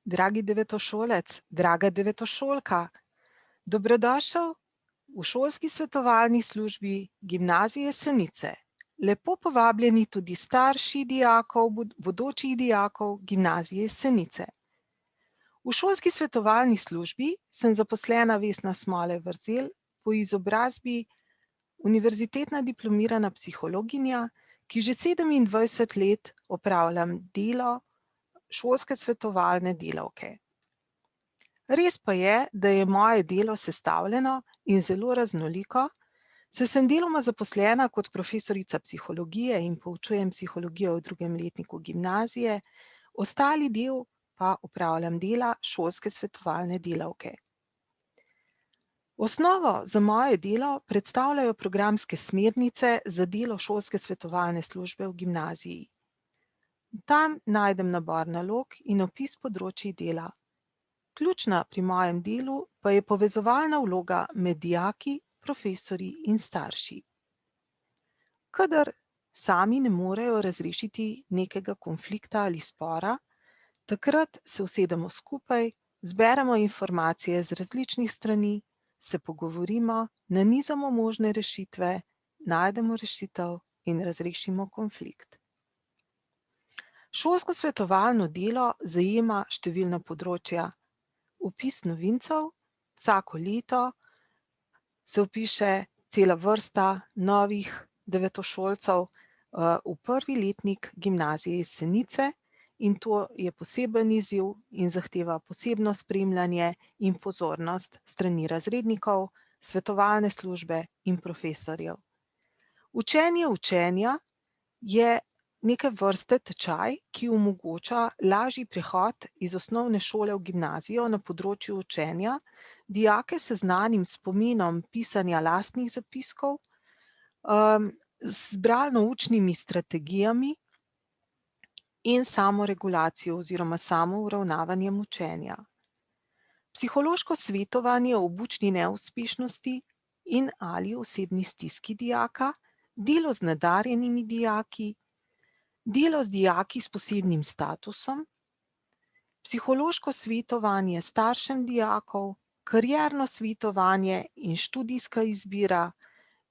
Dragi devetošolec, draga devetošolka, dobrodošel v šolski svetovalni službi Gimnazije Senice. Lepo povabljeni tudi starši dijakov, bodočih dijakov Gimnazije Senice. V šolski svetovalni službi sem zaposlena Vesna Smole-Vrzel, po izobrazbi univerzitetna diplomirana psihologinja, ki že 27 let opravljam delo šolske svetovalne delavke. Res pa je, da je moje delo sestavljeno in zelo raznoliko, saj sem deloma zaposlena kot profesorica psihologije in poučujem psihologijo v 2. letniku gimnazije, ostali del pa opravljam dela šolske svetovalne delavke. Osnovo za moje delo predstavljajo programske smernice za delo šolske svetovalne službe v gimnaziji. Tam najdem nabor nalog in opis področij dela. Ključna pri mojem delu pa je povezovalna vloga med dijaki, profesorji in starši. Kadar sami ne morejo razrešiti nekega konflikta ali spora, takrat se usedemo skupaj, zberemo informacije z različnih strani, se pogovorimo, nanizamo možne rešitve, najdemo rešitev in razrešimo konflikt. Šolsko svetovalno delo zajema številna področja. Vpis novincev, vsako leto se vpiše cela vrsta novih devetošolcev v 1. letnik Gimnazije Senice in to je poseben izziv in zahteva posebno spremljanje in pozornost strani razrednikov, svetovalne službe in profesorjev. Učenje učenja je neke vrste tečaj, ki omogoča lažji prehod iz osnovne šole v gimnazijo na področju učenja, dijake seznanim s pomenom pisanja lastnih zapiskov, z bralno-učnimi strategijami in samoregulacijo oziroma samouravnavanjem učenja. Psihološko svetovanje ob učni neuspešnosti in ali osebni stiski dijaka, delo z nadarjenimi dijaki, delo z dijaki s posebnim statusom, psihološko svetovanje staršem dijakov, karierno svetovanje in študijska izbira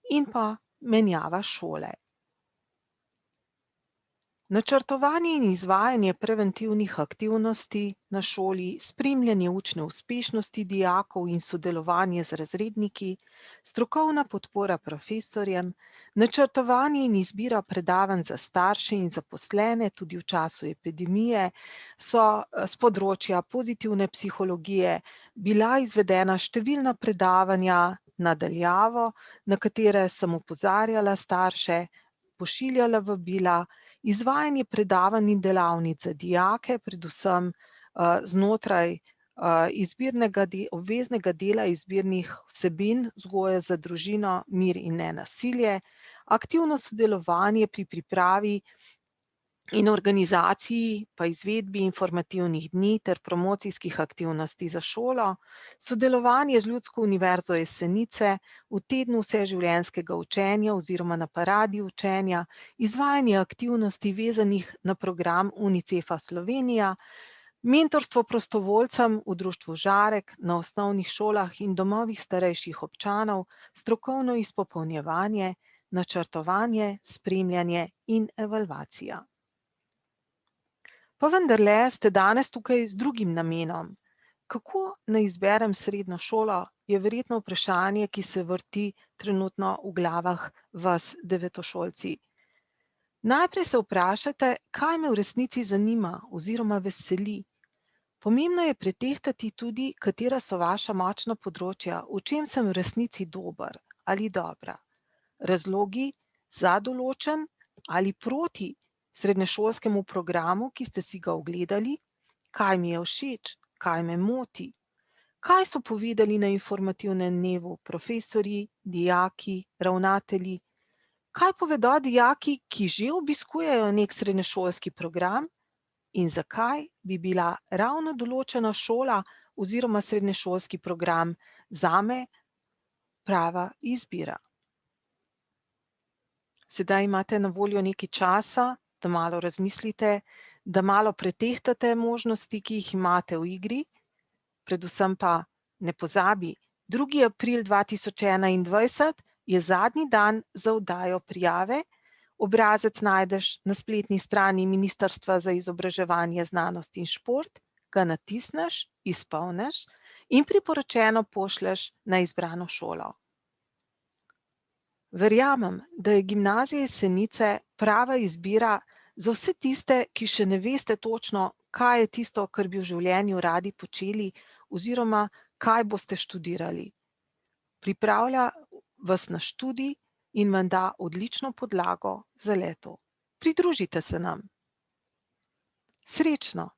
in pa menjava šole. Načrtovanje in izvajanje preventivnih aktivnosti na šoli, spremljanje učne uspešnosti dijakov in sodelovanje z razredniki, strokovna podpora profesorjem, načrtovanje in izbira predavanj za starše in zaposlene tudi v času epidemije so s področja pozitivne psihologije bila izvedena številna predavanja na daljavo, na katere sem opozarjala starše, pošiljala vabila, izvajanje predavanj in delavnic za dijake, predvsem znotraj obveznega dela izbirnih vsebin vzgoje za družino, mir in nenasilje, aktivno sodelovanje pri pripravi in organizaciji pa izvedbi informativnih dni ter promocijskih aktivnosti za šolo, sodelovanje z Ljudsko univerzo Jesenice v tednu vseživljenjskega učenja oziroma na paradi učenja, izvajanje aktivnosti vezanih na program Unicefa Slovenija, mentorstvo prostovoljcem v društvu Žarek na osnovnih šolah in domovih starejših občanov, strokovno izpopolnjevanje, načrtovanje, spremljanje in evalvacija. Pa vendarle ste danes tukaj z drugim namenom. Kako naj izberem srednjo šolo, je verjetno vprašanje, ki se vrti trenutno v glavah vas devetošolci. Najprej se vprašajte, kaj me v resnici zanima oziroma veseli. Pomembno je pretehtati tudi, katera so vaša močna področja, v čem sem v resnici dober ali dobra. Razlogi za določen ali proti srednješolskemu programu, ki ste si ga ogledali, kaj mi je všeč, kaj me moti, kaj so povedali na informativnem dnevu profesorji, dijaki, ravnatelji, kaj povedo dijaki, ki že obiskujejo nek srednješolski program in zakaj bi bila ravno določena šola oziroma srednješolski program zame prava izbira. Sedaj imate na voljo nekaj časa, da malo razmislite, da malo pretehtate možnosti, ki jih imate v igri, predvsem pa ne pozabi, 2. april 2021 je zadnji dan za oddajo prijave, obrazec najdeš na spletni strani Ministrstva za izobraževanje, znanost in šport, ga natisneš, izpolniš in priporočeno pošlješ na izbrano šolo. Verjamem, da je Gimnazija Jesenice prava izbira za vse tiste, ki še ne veste točno, kaj je tisto, kar bi v življenju radi počeli oziroma kaj boste študirali. Pripravlja vas na študij in vam da odlično podlago za le-to. Pridružite se nam. Srečno!